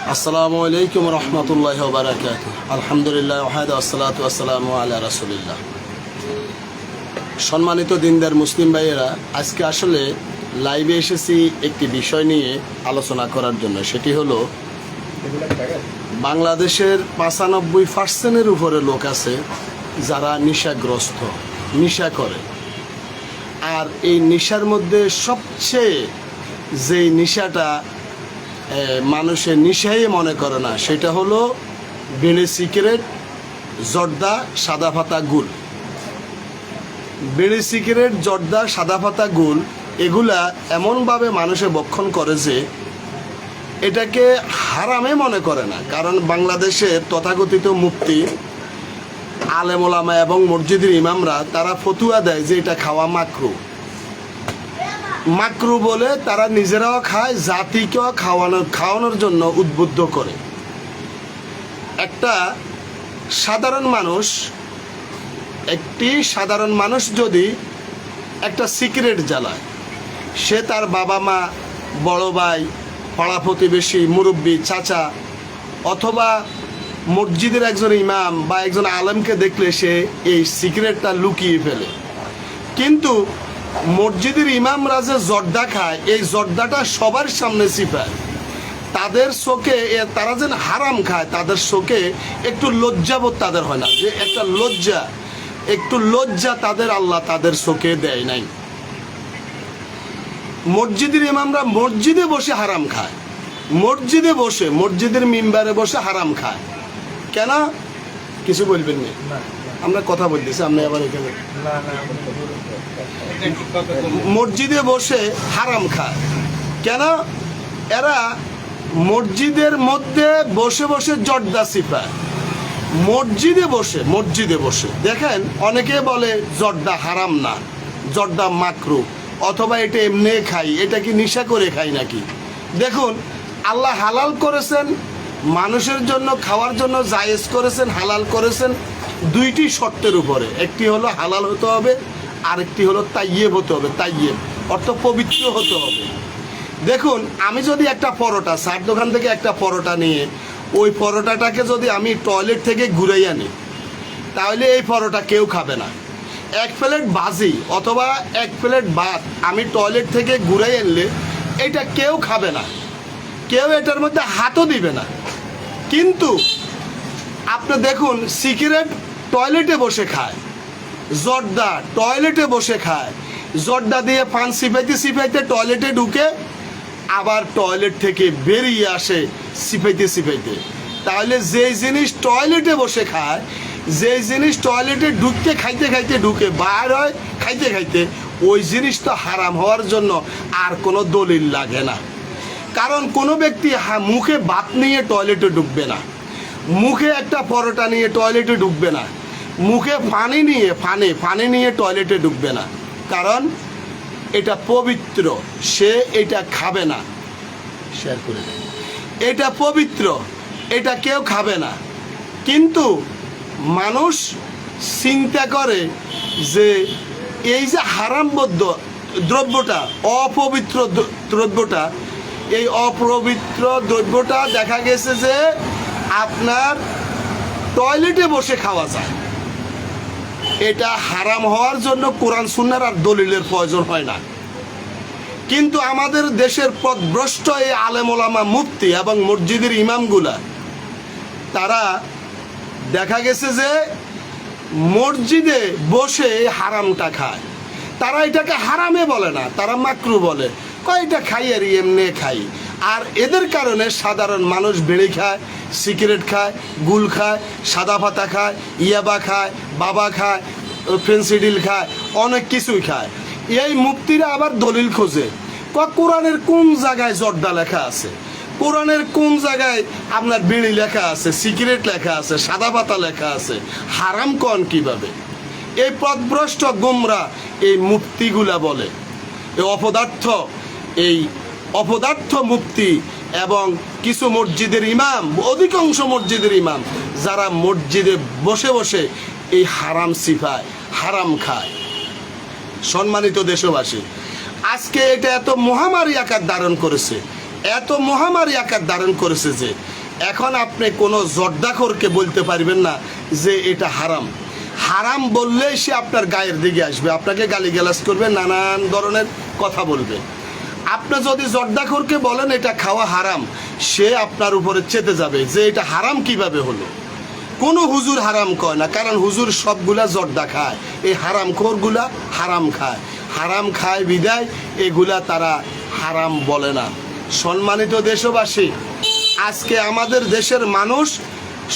আসসালামু আলাইকুম রহমতুল্লাহি ওয়া বারাকাতুহু। আলহামদুলিল্লাহ ওয়াহদা ওয়াসসালাতু ওয়াসসালামু আলা রাসূলিল্লাহ। সম্মানিত দিনদার মুসলিম ভাইয়েরা, আজকে আসলে লাইভে এসেছি একটি বিষয় নিয়ে আলোচনা করার জন্য। সেটি হলো বাংলাদেশের ৯৫% উপরে লোক আছে যারা নেশাগ্রস্ত, নেশা করে। আর এই নেশার মধ্যে সবচেয়ে যেই নেশাটা মানুষের নেশাই মনে করে না, সেটা হলো বিড়ি, সিগারেট, জর্দা, সাদা পাতা, গুল। বিড়ি, সিগারেট, জর্দা, সাদা পাতা, গুল এগুলা এমনভাবে মানুষে ভক্ষণ করে যে এটাকে হারামে মনে করে না। কারণ বাংলাদেশের তথাকথিত মুফতি, আলেম ওলামা এবং মসজিদের ইমামরা তারা ফতুয়া দেয় যে এটা খাওয়া মাকরু। মাকরু বলে তারা নিজেরাও খায়, জাতিকেও খাওয়ানোর জন্য উদ্বুদ্ধ করে। একটি সাধারণ মানুষ যদি একটা সিগারেট জ্বালায়, সে তার বাবা মা, বড় ভাই, পাড়া প্রতিবেশী, মুরব্বী, চাচা অথবা মসজিদের একজন ইমাম বা একজন আলেমকে দেখলে সে এই সিগারেটটা লুকিয়ে ফেলে। কিন্তু মসজিদের ইমামরা যে জর্দা খায়, এই জর্দাটা সবার সামনে চিপায়। তাদের চোখে তারা যেন হারাম খায়, তাদের চোখে একটু লজ্জাবোধ তাদের হয় না, যে একটা একটু লজ্জা তাদের আল্লাহ তাদের চোখে দেয় নাই। মসজিদের ইমামরা মসজিদে বসে হারাম খায়, মসজিদের মিম্বারে বসে হারাম খায়। কেন কিছু বলবেন না? আমরা কথা বলতেছি, আপনি আবার এখানে মসজিদে বসে হারাম খায় কেন? এরা মসজিদের মধ্যে বসে বসে জর্দা চিপায়। মসজিদে বসে দেখেন, অনেকে বলে জর্দা হারাম না, জর্দা মাকরু, অথবা এটা এমনি খাই, এটা কি নেশা করে খাই নাকি? দেখুন, আল্লাহ হালাল করেছেন মানুষের জন্য, খাওয়ার জন্য জায়েজ করেছেন, হালাল করেছেন দুইটি শর্তের উপরে। একটি হলো হালাল হতে হবে, আরেকটি হলো তাইয়েব হতে হবে। তাইয়েব অর্থ পবিত্র হতে হবে। দেখুন, আমি যদি একটা পরোটা, চার দোকান থেকে একটা পরোটা নিয়ে ওই পরোটাটাকে যদি আমি টয়লেট থেকে ঘুরাই আনি, তাহলে এই পরোটা কেউ খাবে না। এক প্লেট ভাজি অথবা এক প্লেট ভাত আমি টয়লেট থেকে ঘুরাই আনলে এটা কেউ খাবে না, কেউ এটার মধ্যে হাতও দিবে না। কিন্তু আপনি দেখুন, সিগারেট টয়লেটে বসে খায়, জর্দা টয়লেটে বসে খায়, জর্দা দিয়ে পান সিপাইতে টয়লেটে ঢুকে আবার টয়লেট থেকে বেরিয়ে আসে সিপাইতে। তাহলে যেই জিনিস টয়লেটে বসে খায়, যেই জিনিস টয়লেটে খাইতে ঢুকে বার হয় খাইতে, ওই জিনিস তো হারাম হওয়ার জন্য আর কোনো দলিল লাগে না। কারণ কোনো ব্যক্তি মুখে ভাত নিয়ে টয়লেটে ঢুকবে না, মুখে একটা পরোটা নিয়ে টয়লেটে ঢুকবে না, মুখে পানি নিয়ে টয়লেটে ঢুকবে না। কারণ এটা পবিত্র, সে এটা খাবে না। শেয়ার করে দেয়, এটা পবিত্র, এটা কেউ খাবে না। কিন্তু মানুষ চিন্তা করে যে এই যে হারামবদ্ধ দ্রব্যটা, অপবিত্র দ্রব্যটা, এই অপবিত্র দ্রব্যটা দেখা গেছে যে আপনার টয়লেটে বসে খাওয়া যায়। এটা হারাম হওয়ার জন্য কোরআন সুন্নাহর আর দলিলের প্রয়োজন হয় না। কিন্তু আমাদের দেশের পথভ্রষ্ট এই আলেম ওলামা, মুফতি এবং মসজিদের ইমামগুলা, তারা দেখা গেছে যে মসজিদে বসে হারামটা খায়। তারা এটাকে হারামে বলে না, তারা মাকরু বলে, কয়টা খাই আর এমনি খাই। আর এদের কারণে সাধারণ মানুষ বিড়ি খায়, সিগারেট খায়, গুল খায়, সাদা পাতা খায়, ইয়াবা খায়, বাবা খায়, ফেন্সিডিল খায়, অনেক কিছুই খায়। এই মুফতিরা আবার দলিল খোঁজে, কোরআনের কোন জায়গায় জর্দা লেখা আছে, কোরআনের কোন জায়গায় আপনার বিড়ি লেখা আছে, সিগারেট লেখা আছে, সাদা পাতা লেখা আছে, হারাম কন কিভাবে? এই পথভ্রষ্ট গোমরা এই মুফতিগুলা বলে। এই অপদার্থ মুফতি এবং কিছু মসজিদের ইমাম, অধিকাংশ মসজিদের ইমাম, যারা মসজিদে বসে বসে এই হারাম সিফায়, হারাম খায়। সম্মানিত দেশবাসী, আজকে এটা এত মহামারী আকার ধারণ করেছে যে এখন আপনি কোনো জর্দাখোরকে বলতে পারবেন না যে এটা হারাম। হারাম বললেই সে আপনার গায়ের দিকে আসবে, আপনাকে গালিগালাজ করবে, নানান ধরনের কথা বলবে। আপনি যদি জর্দাখোরকে বলেন এটা খাওয়া হারাম, সে আপনার উপরে চেতে যাবে যে এটা হারাম কিভাবে হলো। কোনো হুজুর হারাম কয় না, কারণ হুজুর সবগুলা জর্দা খায়, এই হারামখোরগুলা হারাম খায়। হারাম খায় বিদায় এগুলা তারা হারাম বলে না। সম্মানিত দেশবাসী, আজকে আমাদের দেশের মানুষ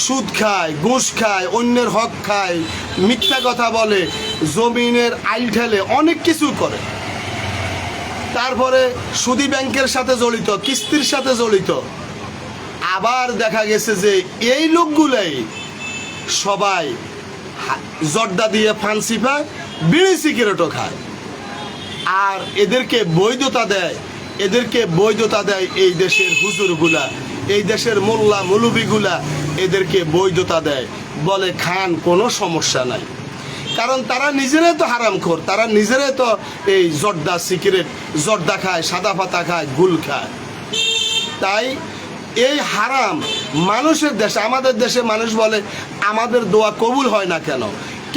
সুদ খায়, ঘুষ খায়, অন্যের হক খায়, মিথ্যা কথা বলে, জমিনের আইল ঠেলে, অনেক কিছু করে। তারপরে সুদী ব্যাংকের সাথে জড়িত, কিস্তির সাথে জড়িত। আবার দেখা গেছে যে এই লোকগুলাই সবাই জর্দা দিয়ে ফান্সি পায়, বিড়ি সিগারেটও খায়। আর এদেরকে বৈধতা দেয় এই দেশের হুজুরগুলা, এই দেশের মোল্লা মৌলবীগুলা এদেরকে বৈধতা দেয়, বলে খান, কোনো সমস্যা নাই। কারণ তারা নিজেরাই তো হারামখোর, তারা নিজেরাই তো এই জর্দা সিগারেট, জর্দা খায়, সাদা পাতা খায়, গুল খায়। তাই এই হারাম মানুষের দেশে, আমাদের দেশে মানুষ বলে আমাদের দোয়া কবুল হয় না।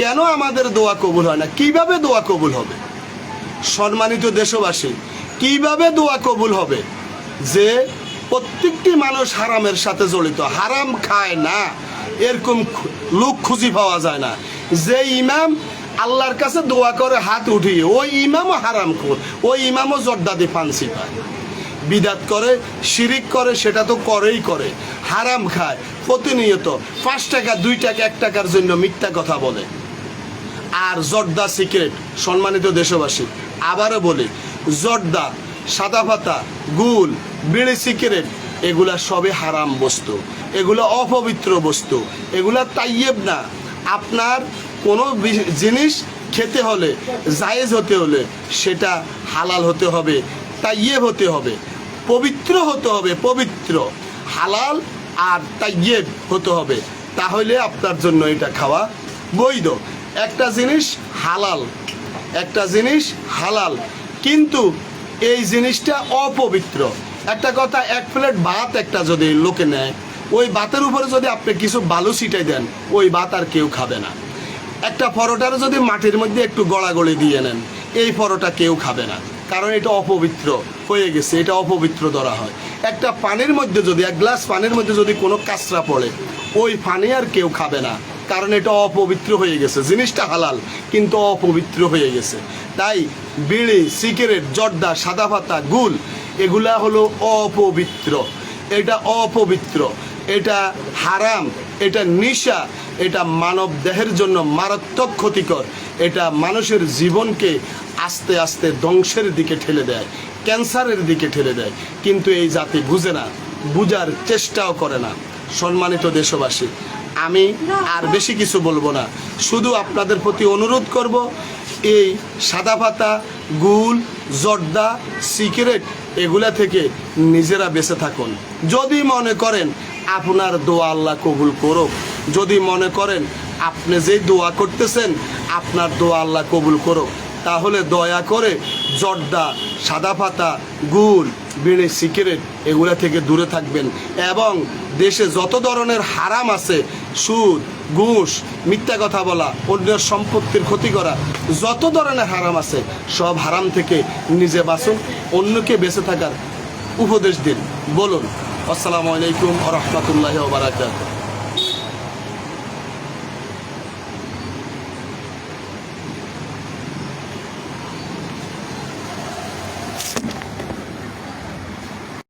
কেন আমাদের দোয়া কবুল হয় না? কিভাবে দোয়া কবুল হবে? সম্মানিত দেশবাসী, কিভাবে দোয়া কবুল হবে যে প্রত্যেকটি মানুষ হারামের সাথে জড়িত, হারাম খায় না এরকম লোক খুঁজে পাওয়া যায় না। যে ইমাম আল্লাহর কাছে দোয়া করে হাত উঠিয়ে, ওই ইমামও হারামখোর, ওই ইমামও জর্দা দিয়ে ফান্সি পায়, বিদাত করে, শিরিক করে, সেটা তো করেই করে, হারাম খায় প্রতিনিয়ত, 5 টাকা 2 টাকা 1 টাকার জন্য মিথ্যা কথা বলে। আর জর্দা সিগারেট, সম্মানিত দেশবাসী আবারও বলি, জর্দা, সাদা পাতা, গুল, বিড়ি সিগারেট এগুলা সবই হারাম বস্তু, এগুলো অপবিত্র বস্তু, এগুলা তাইয়েব না। আপনার কোনো জিনিস খেতে হলে, জায়েজ হতে হলে সেটা হালাল হতে হবে, তাইয়েব হতে হবে, পবিত্র হতে হবে, পবিত্র, হালাল আর তাইয়েব হতে হবে, তাহলে আপনার জন্য এটা খাওয়া বৈধ। একটা জিনিস হালাল, কিন্তু এই জিনিসটা অপবিত্র। একটা কথা, 1 প্লেট ভাত একটা যদি লোকে নেয়, ওই ভাতের উপরে যদি আপনি কিছু বালু ছিটাই দেন, ওই ভাত আর কেউ খাবে না। একটা পরোটার যদি মাটির মধ্যে একটু গড়াগড়ি দিয়ে নেন, এই পরোটা কেউ খাবে না, কারণ এটা অপবিত্র হয়ে গেছে, এটা অপবিত্র ধরা হয়। একটা পানির মধ্যে যদি, 1 গ্লাস পানির মধ্যে যদি কোনো কাঁচরা পড়ে, ওই পানি আর কেউ খাবে না, কারণ এটা অপবিত্র হয়ে গেছে। জিনিসটা হালাল কিন্তু অপবিত্র হয়ে গেছে। তাই বিড়ি, সিগারেট, জর্দা, সাদা পাতা, গুল এগুলা হলো অপবিত্র, এটা অপবিত্র, এটা হারাম, এটা নিশা, এটা মানব দেহের জন্য মারাত্মক ক্ষতিকর, এটা মানুষের জীবনকে আস্তে আস্তে ধ্বংসের দিকে ঠেলে দেয়, ক্যান্সারের দিকে ঠেলে দেয়। কিন্তু এই জাতি বুঝে না, বুঝার চেষ্টাও করে না। সম্মানিত দেশবাসী, আমি আর বেশি কিছু বলবো না, শুধু আপনাদের প্রতি অনুরোধ করব, এই সাদা পাতা, গুল, জর্দা, সিগারেট এগুলা থেকে নিজেরা বেঁচে থাকুন। যদি মনে করেন আপনার দোয়া আল্লাহ কবুল করুক, যদি মনে করেন আপনি যে দোয়া করতেছেন আপনার দোয়া আল্লাহ কবুল করুক, তাহলে দয়া করে জর্দা, সাদা পাতা, গুল, বিড়ি, সিগারেট এগুলা থেকে দূরে থাকবেন। এবং দেশে যত ধরনের হারাম আছে, সুদ, ঘুষ, মিথ্যা কথা বলা, অন্যের সম্পত্তির ক্ষতি করা, যত ধরনের হারাম আছে সব হারাম থেকে নিজে বাঁচুন, অন্যকে বেঁচে থাকার উপদেশ দিন। বলুন। আসসালামু আলাইকুম ওয়া রাহমাতুল্লাহি ওয়া বারাকাতুহু।